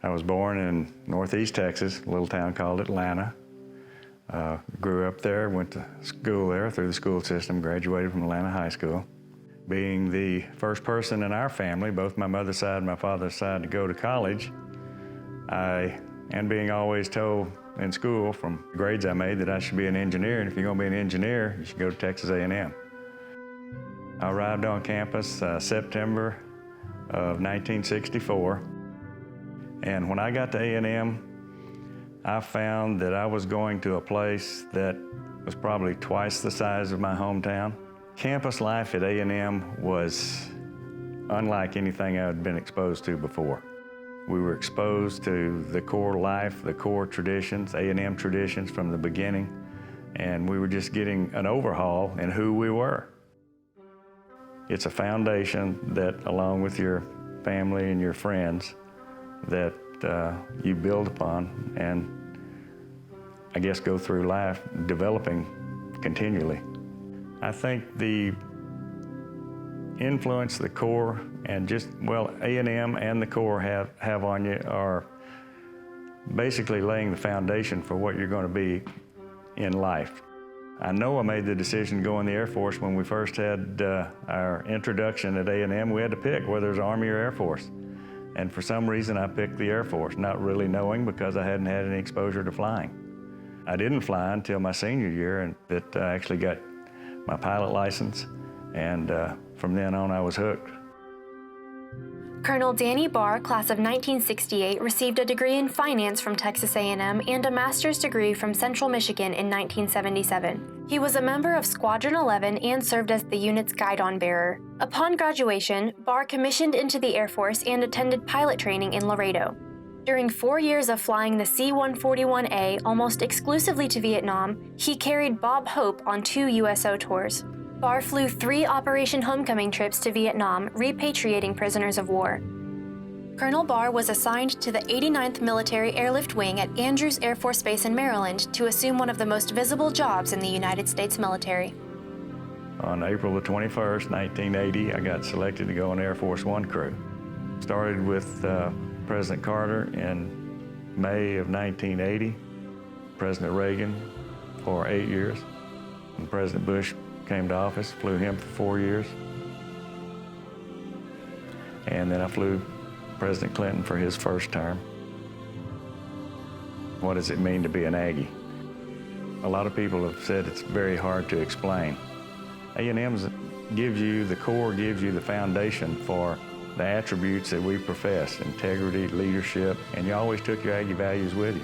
I was born in northeast Texas, a little town called Atlanta. Grew up there, went to school there through the school system, graduated from Atlanta High School. Being the first person in our family, both my mother's side and my father's side, to go to college, and being always told in school from grades I made that I should be an engineer, and if you're going to be an engineer, you should go to Texas A&M. I arrived on campus September of 1964, and when I got to A&M, I found that I was going to a place that was probably twice the size of my hometown. Campus life at A&M was unlike anything I had been exposed to before. We were exposed to the core life, the core traditions, A&M traditions from the beginning, and we were just getting an overhaul in who we were. It's a foundation that, along with your family and your friends, that you build upon and, I guess, go through life developing continually. I think the influence the Corps and just, well, A&M and the Corps have on you are basically laying the foundation for what you're going to be in life. I know I made the decision to go in the Air Force when we first had our introduction at A&M. We had to pick whether it was Army or Air Force. And for some reason, I picked the Air Force, not really knowing because I hadn't had any exposure to flying. I didn't fly until my senior year, and that I actually got my pilot license, and from then on, I was hooked. Colonel Danny Barr, class of 1968, received a degree in finance from Texas A&M and a master's degree from Central Michigan in 1977. He was a member of Squadron 11 and served as the unit's Guidon Bearer. Upon graduation, Barr commissioned into the Air Force and attended pilot training in Laredo. During 4 years of flying the C-141A almost exclusively to Vietnam, he carried Bob Hope on 2 USO tours. Barr flew 3 Operation Homecoming trips to Vietnam, repatriating prisoners of war. Colonel Barr was assigned to the 89th Military Airlift Wing at Andrews Air Force Base in Maryland to assume one of the most visible jobs in the United States military. On April the 21st, 1980, I got selected to go on Air Force One crew. Started with President Carter in May of 1980, President Reagan for 8 years, and President Bush came to office, flew him for 4 years. And then I flew President Clinton for his first term. What does it mean to be an Aggie? A lot of people have said it's very hard to explain. A&M gives you, the Corps gives you the foundation for the attributes that we profess: integrity, leadership, and you always took your Aggie values with you.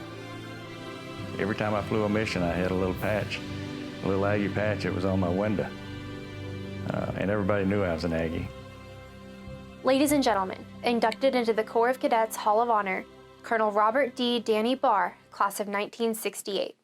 Every time I flew a mission, I had a little patch, a little Aggie patch that was on my window. And everybody knew I was an Aggie. Ladies and gentlemen, inducted into the Corps of Cadets Hall of Honor, Colonel Robert D. Danny Barr, class of 1968.